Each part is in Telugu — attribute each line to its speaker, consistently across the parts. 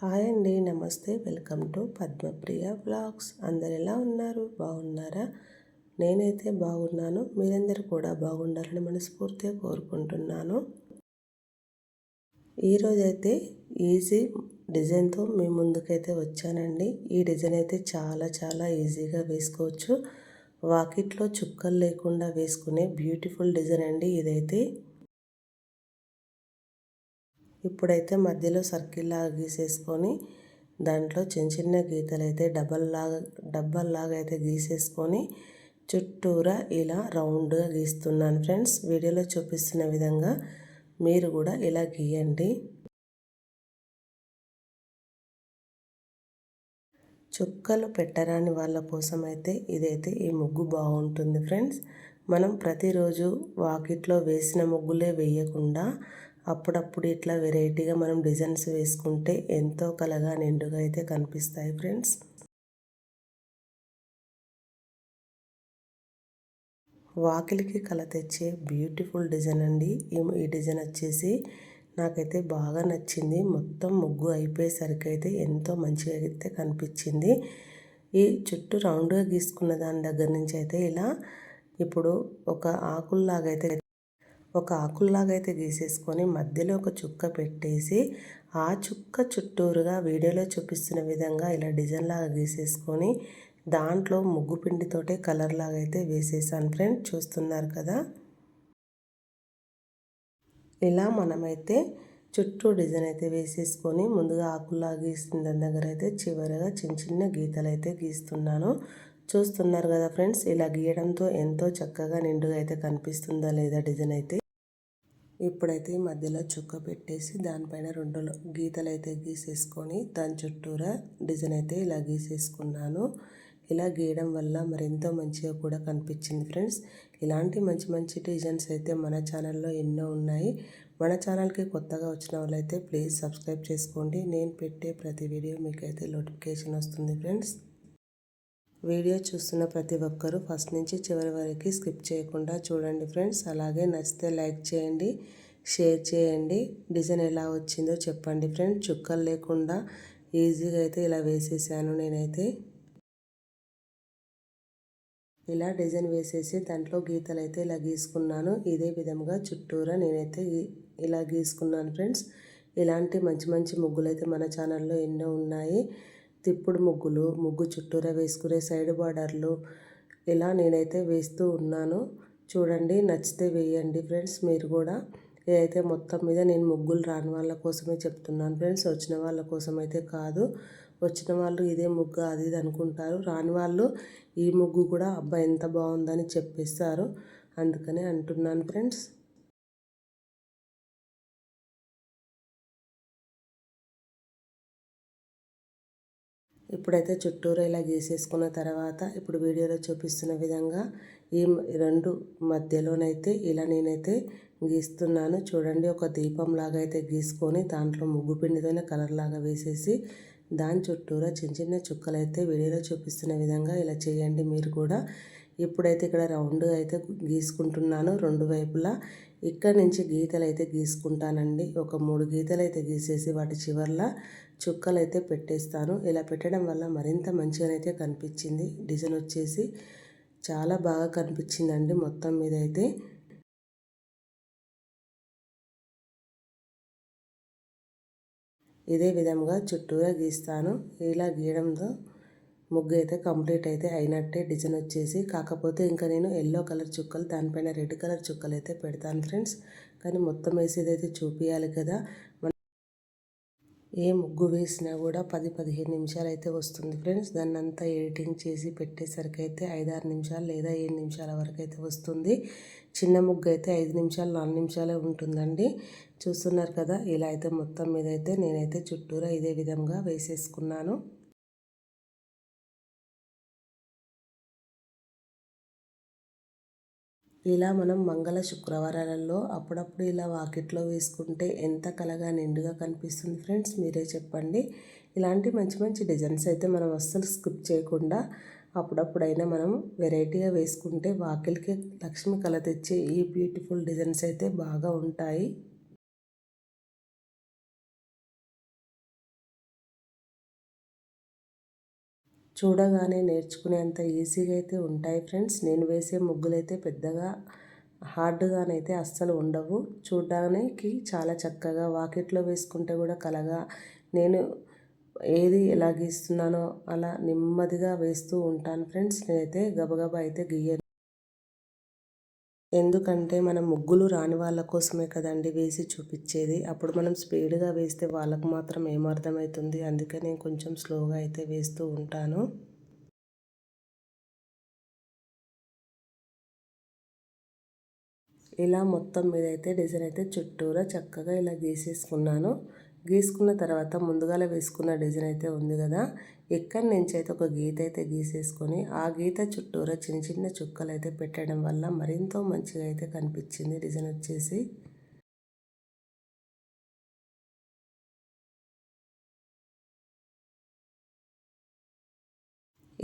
Speaker 1: హాయ్ అండి, నమస్తే. Welcome to Padmapriya vlogs. అందరు ఎలా ఉన్నారు? బాగున్నారా? నేనైతే బాగున్నాను. మీరందరూ కూడా బాగుండాలని మనస్ఫూర్తిగా కోరుకుంటున్నాను. ఈరోజైతే ఈజీ డిజైన్తో మీ ముందుకైతే వచ్చానండి. ఈ డిజైన్ అయితే చాలా ఈజీగా వేసుకోవచ్చు. వాకిట్లో చుక్కలు లేకుండా వేసుకునే బ్యూటిఫుల్ డిజైన్ అండి ఇదైతే. ఇప్పుడైతే మధ్యలో సర్కిల్ లాగా గీసేసుకొని దాంట్లో చిన్న గీతలు అయితే డబ్బల్లాగా అయితే గీసేసుకొని చుట్టూరా ఇలా రౌండ్గా గీస్తున్నాను ఫ్రెండ్స్. వీడియోలో చూపిస్తున్న విధంగా మీరు కూడా ఇలా గీయండి. చుక్కలు పెట్టరాని వాళ్ళ కోసం అయితే ఇదైతే ఈ ముగ్గు బాగుంటుంది ఫ్రెండ్స్. మనం ప్రతిరోజు వాకిట్లో వేసిన ముగ్గులే వేయకుండా అప్పుడప్పుడు ఇట్లా వెరైటీగా మనం డిజైన్స్ వేసుకుంటే ఎంతో కలగా నిండుగా అయితే కనిపిస్తాయి ఫ్రెండ్స్. వాకిలికి కళ తెచ్చే బ్యూటిఫుల్ డిజైన్ అండి. ఈ డిజైన్ వచ్చేసి నాకైతే బాగా నచ్చింది. మొత్తం ముగ్గు అయిపోయేసరికి అయితే ఎంతో మంచిగా అయితే కనిపించింది. ఈ చుట్టూ రౌండ్గా గీసుకున్న దాని దగ్గర నుంచి అయితే ఇలా ఇప్పుడు ఒక ఆకుల్లాగా అయితే గీసేసుకొని మధ్యలో ఒక చుక్క పెట్టేసి ఆ చుక్క చుట్టూరుగా వీడియోలో చూపిస్తున్న విధంగా ఇలా డిజైన్ లాగా గీసేసుకొని దాంట్లో ముగ్గు పిండితోటే కలర్ లాగా అయితే వేసేసాను ఫ్రెండ్. చూస్తున్నారు కదా. ఇలా మనమైతే చుట్టూ డిజైన్ అయితే వేసేసుకొని ముందుగా ఆకుల్లాగా గీసిన దాని దగ్గర అయితే చివరగా చిన్న గీతలు అయితే గీస్తున్నాను. చూస్తున్నారు కదా ఫ్రెండ్స్. ఇలా గీయడంతో ఎంతో చక్కగా నిండుగా అయితే కనిపిస్తుందా లేదా డిజైన్ అయితే. ఇప్పుడైతే మధ్యలో చుక్క పెట్టేసి దానిపైన 2 గీతలు అయితే గీసేసుకొని దాని చుట్టూరా డిజైన్ అయితే ఇలా గీసేసుకున్నాను. ఇలా గీయడం వల్ల మరెంతో మంచిగా కూడా కనిపించింది ఫ్రెండ్స్. ఇలాంటి మంచి డిజైన్స్ అయితే మన ఛానల్లో ఎన్నో ఉన్నాయి. మన ఛానల్కి కొత్తగా వచ్చిన వాళ్ళైతే ప్లీజ్ సబ్స్క్రైబ్ చేసుకోండి. నేను పెట్టే ప్రతి వీడియో మీకైతే నోటిఫికేషన్ వస్తుంది ఫ్రెండ్స్. వీడియో చూస్తున్న ప్రతి ఒక్కరూ ఫస్ట్ నుంచి చివరి వరకు స్కిప్ చేయకుండా చూడండి ఫ్రెండ్స్. అలాగే నచ్చితే లైక్ చేయండి, షేర్ చేయండి. డిజైన్ ఎలా వచ్చిందో చెప్పండి ఫ్రెండ్స్. చుక్కలు లేకుండా ఈజీగా అయితే ఇలా వేసేసాను నేనైతే. ఇలా డిజైన్ వేసేసి దాంట్లో గీతలు అయితే ఇలా గీసుకున్నాను. ఇదే విధంగా చుట్టూరా నేనైతే ఇలా గీసుకున్నాను ఫ్రెండ్స్. ఇలాంటి మంచి ముగ్గులు అయితే మన ఛానల్లో ఎన్నో ఉన్నాయి. తిప్పుడు ముగ్గులు, ముగ్గు చుట్టూరా వేసుకునే సైడ్ బార్డర్లు ఇలా నేనైతే వేస్తూ ఉన్నాను. చూడండి, నచ్చితే వేయండి ఫ్రెండ్స్ మీరు కూడా. ఇదైతే మొత్తం మీద నేను ముగ్గులు రాని వాళ్ళ కోసమే చెప్తున్నాను ఫ్రెండ్స్. వచ్చిన వాళ్ళ కోసం అయితే కాదు. వచ్చిన వాళ్ళు ఇదే ముగ్గు అది ఇది అనుకుంటారు. రాని వాళ్ళు ఈ ముగ్గు కూడా అబ్బా ఎంత బాగుందని చెప్పేస్తారు. అందుకనే అంటున్నాను ఫ్రెండ్స్. ఇప్పుడైతే చుట్టూరా ఇలా గీసేసుకున్న తర్వాత ఇప్పుడు వీడియోలో చూపిస్తున్న విధంగా ఈ 2 మధ్యలోనైతే ఇలా నేనైతే గీస్తున్నాను. చూడండి, ఒక దీపం లాగా అయితే గీసుకొని దాంట్లో ముగ్గు పిండితోనే కలర్ లాగా వేసేసి దాని చుట్టూరా చిన్న చుక్కలు అయితే వీడియోలో చూపిస్తున్న విధంగా ఇలా చేయండి మీరు కూడా. ఇప్పుడైతే ఇక్కడ రౌండ్గా అయితే గీసుకుంటున్నాను 2 వైపులా. ఇక్కడ నుంచి గీతలు అయితే గీసుకుంటానండి. ఒక 3 గీతలు అయితే గీసేసి వాటి చివర్లా చుక్కలు అయితే పెట్టేస్తాను. ఇలా పెట్టడం వల్ల మరింత మంచిగానైతే కనిపించింది. డిజైన్ వచ్చేసి చాలా బాగా కనిపించిందండి మొత్తం మీద అయితే. ఇదే విధంగా చుట్టూరా గీస్తాను. ఇలా గీయడంతో ముగ్గు అయితే కంప్లీట్ అయితే అయినట్టే డిజైన్ వచ్చేసి. కాకపోతే ఇంకా నేను ఎల్లో కలర్ చుక్కలు దానిపైన రెడ్ కలర్ చుక్కలు అయితే పెడతాను ఫ్రెండ్స్. కానీ మొత్తం వేసేది అయితే చూపించాలి కదా. ఏ ముగ్గు వేసినా కూడా 10-15 నిమిషాలు అయితే వస్తుంది ఫ్రెండ్స్. దాన్ని అంతా ఎడిటింగ్ చేసి పెట్టేసరికి అయితే 5-6 నిమిషాలు లేదా 7 నిమిషాల వరకు అయితే వస్తుంది. చిన్న ముగ్గు అయితే 5 నిమిషాలు 4 నిమిషాలే ఉంటుందండి. చూస్తున్నారు కదా. ఇలా అయితే మొత్తం మీద అయితే నేనైతే చుట్టూరా ఇదే విధంగా వేసేసుకున్నాను. ఇలా మనం మంగళ శుక్రవారాలలో అప్పుడప్పుడు ఇలా వాకిట్లో వేసుకుంటే ఎంత కలగా నిండుగా కనిపిస్తుంది ఫ్రెండ్స్. మీరే చెప్పండి. ఇలాంటి మంచి డిజైన్స్ అయితే మనం అస్సలు స్కిప్ చేయకుండా అప్పుడప్పుడైనా మనం వెరైటీగా వేసుకుంటే వాకిలికి లక్ష్మి కళ తెచ్చే ఈ బ్యూటిఫుల్ డిజైన్స్ అయితే బాగా ఉంటాయి. చూడగానే నేర్చుకునేంత ఈజీగా అయితే ఉంటాయి ఫ్రెండ్స్. నేను వేసే ముగ్గులైతే పెద్దగా హార్డ్గానైతే అస్సలు ఉండవు. చూడడానికి చాలా చక్కగా వాకిట్లో వేసుకుంటే కూడా కలగా నేను ఏది ఎలా గీస్తున్నానో అలా నెమ్మదిగా వేస్తూ ఉంటాను ఫ్రెండ్స్. నేనైతే గబగబా అయితే గీయను. ఎందుకంటే మనం ముగ్గులు రాని వాళ్ళ కోసమే కదండి వేసి చూపించేది. అప్పుడు మనం స్పీడ్గా వేస్తే వాళ్ళకు మాత్రం ఏమర్థమవుతుంది. అందుకే నేను కొంచెం స్లోగా అయితే వేస్తూ ఉంటాను. ఇలా మొత్తం మీద అయితే డిజైన్ అయితే చుట్టూరా చక్కగా ఇలా గీసేసుకున్నాను. గీసుకున్న తర్వాత ముందుగాల వేసుకున్న డిజైన్ అయితే ఉంది కదా, ఇక్కడి నుంచి అయితే ఒక గీత అయితే గీసేసుకొని ఆ గీత చుట్టూరా చిన్న చిన్న చుక్కలు అయితే పెట్టడం వల్ల మరింత మంచిగా అయితే కనిపించింది డిజైన్ వచ్చేసి.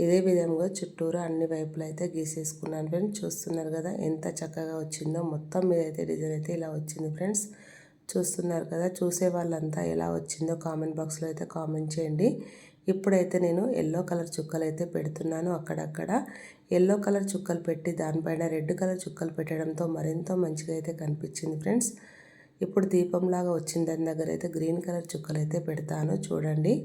Speaker 1: ఇదే విధంగా చుట్టూరా అన్ని వైపులు అయితే గీసేసుకున్నాను ఫ్రెండ్స్. చూస్తున్నారు కదా ఎంత చక్కగా వచ్చిందో. మొత్తం మీద అయితే డిజైన్ అయితే ఇలా వచ్చింది ఫ్రెండ్స్. చూస్తున్నారు కదా, చూసే వాళ్ళంతా ఎలా వచ్చిందో కామెంట్ బాక్స్లో అయితే కామెంట్ చేయండి. ఇప్పుడైతే నేను ఎల్లో కలర్ చుక్కలు అయితే పెడుతున్నాను. అక్కడక్కడ ఎల్లో కలర్ చుక్కలు పెట్టి దానిపైన రెడ్ కలర్ చుక్కలు పెట్టడంతో మరింత మంచిగా అయితే కనిపించింది ఫ్రెండ్స్. ఇప్పుడు దీపంలాగా వచ్చిన దాని దగ్గర అయితే గ్రీన్ కలర్ చుక్కలు అయితే పెడతాను చూడండి.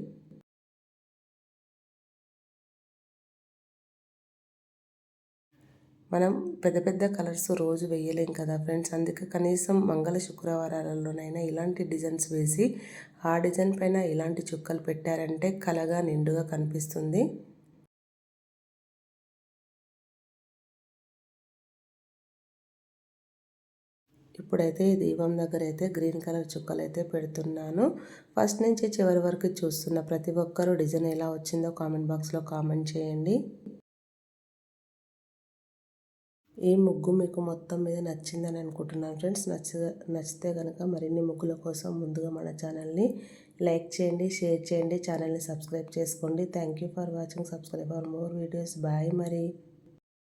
Speaker 1: మనం పెద్ద పెద్ద కలర్స్ రోజు వేయలేం కదా ఫ్రెండ్స్. అందుకే కనీసం మంగళ శుక్రవారాలలోనైనా ఇలాంటి డిజైన్స్ వేసి ఆ డిజైన్ పైన ఇలాంటి చుక్కలు పెట్టారంటే కలగా నిండుగా కనిపిస్తుంది. ఇప్పుడైతే ఈ దీపం దగ్గర అయితే గ్రీన్ కలర్ చుక్కలు అయితే పెడుతున్నాను. ఫస్ట్ నుంచి చివరి వరకు చూస్తున్న ప్రతి ఒక్కరూ డిజైన్ ఎలా వచ్చిందో కామెంట్ బాక్స్లో కామెంట్ చేయండి. ఈ ముగ్గు మీకు మొత్తం మీద నచ్చిందని అనుకుంటున్నాను ఫ్రెండ్స్. నచ్చితే కనుక మరిన్ని ముగ్గుల కోసం ముందుగా మన ఛానల్ని లైక్ చేయండి, షేర్ చేయండి, ఛానల్ని సబ్స్క్రైబ్ చేసుకోండి. Thank you for watching. Subscribe for more videos. Bye మరి.